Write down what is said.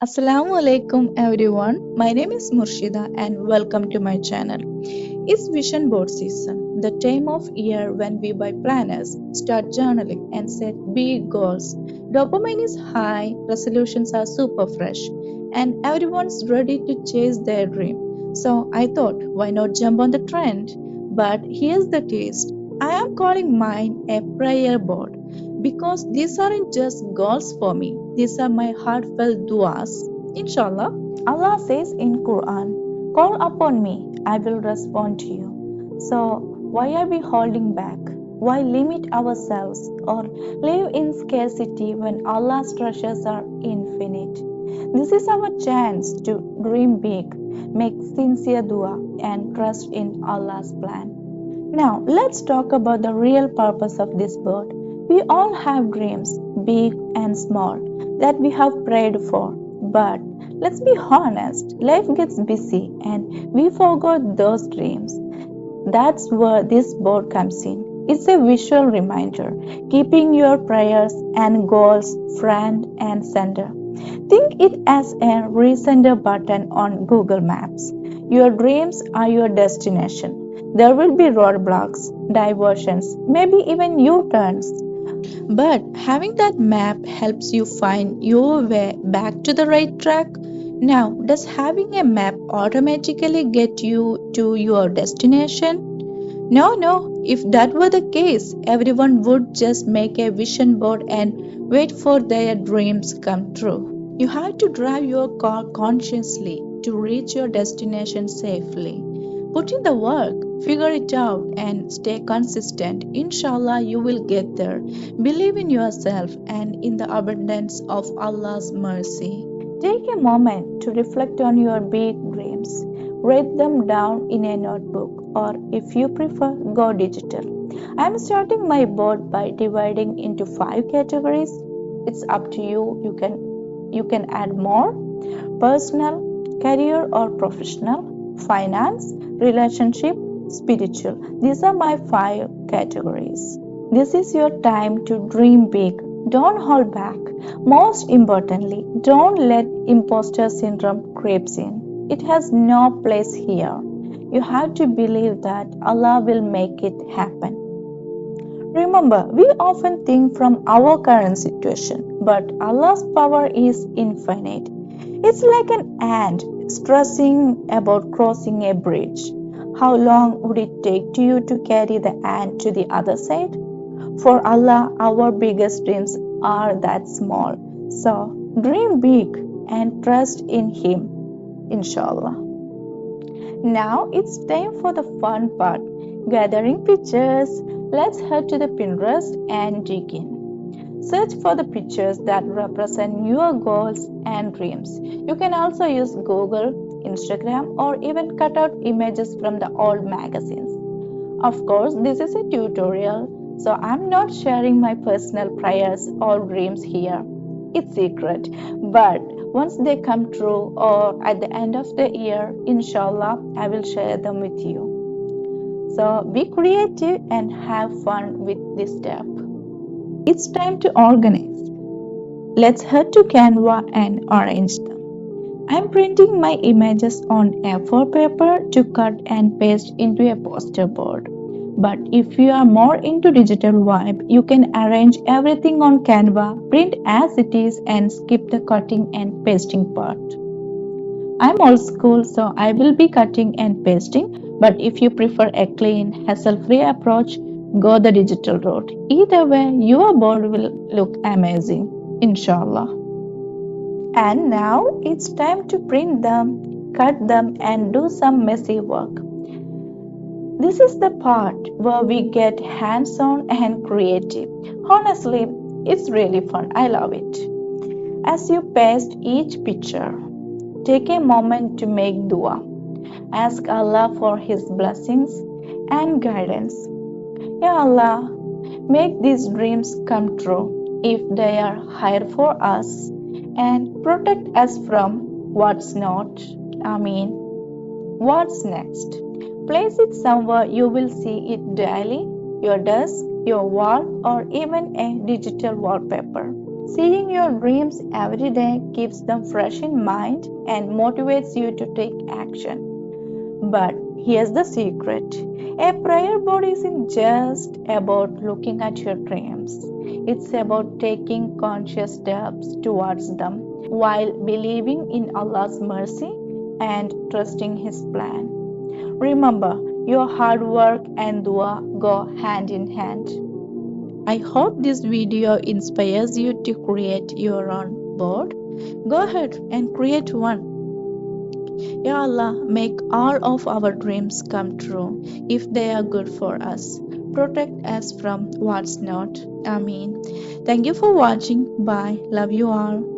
Assalamu alaikum everyone. My name is Murshida and welcome to my channel. It's vision board season, the time of year when we buy planners, start journaling and set big goals. Dopamine is high, resolutions are super fresh, and everyone's ready to chase their dream. So I thought, why not jump on the trend? But here's the twist. I am calling mine a prayer board because these aren't just goals for me. These are my heartfelt duas. Inshallah. Allah says in Quran, call upon me, I will respond to you. So why are we holding back? Why limit ourselves or live in scarcity when Allah's treasures are infinite? This is our chance to dream big, make sincere dua, and trust in Allah's plan. Now, let's talk about the real purpose of this bird. We all have dreams, big and small, that we have prayed for. But let's be honest, life gets busy and we forgot those dreams. That's where this board comes in. It's a visual reminder, keeping your prayers and goals front and center. Think it as a resender button on Google Maps. Your dreams are your destination. There will be roadblocks, diversions, maybe even U turns. But having that map helps you find your way back to the right track. Now, does having a map automatically get you to your destination? No, no. If that were the case, everyone would just make a vision board and wait for their dreams come true. You have to drive your car consciously to reach your destination safely. Put in the work, figure it out, and stay consistent. Inshallah, you will get there. Believe in yourself and in the abundance of Allah's mercy. Take a moment to reflect on your big dreams. Write them down in a notebook, or if you prefer, go digital. I am starting my board by dividing into 5 categories. It's up to you. You can add more: personal, career or professional, finance, relationship, spiritual. These are my 5 categories. This is your time to dream big. Don't hold back. Most importantly, don't let imposter syndrome creeps in. It has no place here. You have to believe that Allah will make it happen. Remember, we often think from our current situation, but Allah's power is infinite. It's like an ant stressing about crossing a bridge. How long would it take to you to carry the ant to the other side? For Allah, our biggest dreams are that small. So, dream big and trust in Him, inshallah. Now it's time for the fun part, gathering pictures. Let's head to the Pinterest and dig in. Search for the pictures that represent your goals and dreams. You can also use Google, Instagram, or even cut out images from the old magazines. Of course, this is a tutorial, so I'm not sharing my personal prayers or dreams here. It's secret, but once they come true or at the end of the year, inshallah, I will share them with you. So be creative and have fun with this step. It's time to organize. Let's head to Canva and arrange them. I'm printing my images on A4 paper to cut and paste into a poster board. But if you are more into digital vibe, you can arrange everything on Canva, print as it is, and skip the cutting and pasting part. I'm old school, so I will be cutting and pasting, but if you prefer a clean, hassle-free approach, go the digital route. Either way, your board will look amazing, inshallah. And now it's time to print them, cut them, and do some messy work. This is the part where we get hands on and creative. Honestly, it's really fun. I love it. As you paste each picture, take a moment to make dua. Ask Allah for His blessings and guidance. Ya Allah, make these dreams come true if they are higher for us and protect us from what's not. What's next? Place it somewhere you will see it daily, your desk, your wall, or even a digital wallpaper. Seeing your dreams every day keeps them fresh in mind and motivates you to take action. But here's the secret: a prayer board isn't just about looking at your dreams, it's about taking conscious steps towards them while believing in Allah's mercy and trusting His plan. Remember, your hard work and dua go hand in hand. I hope this video inspires you to create your own board. Go ahead and create one. Ya Allah, make all of our dreams come true if they are good for us. Protect us from what's not. Ameen. Thank you for watching. Bye. Love you all.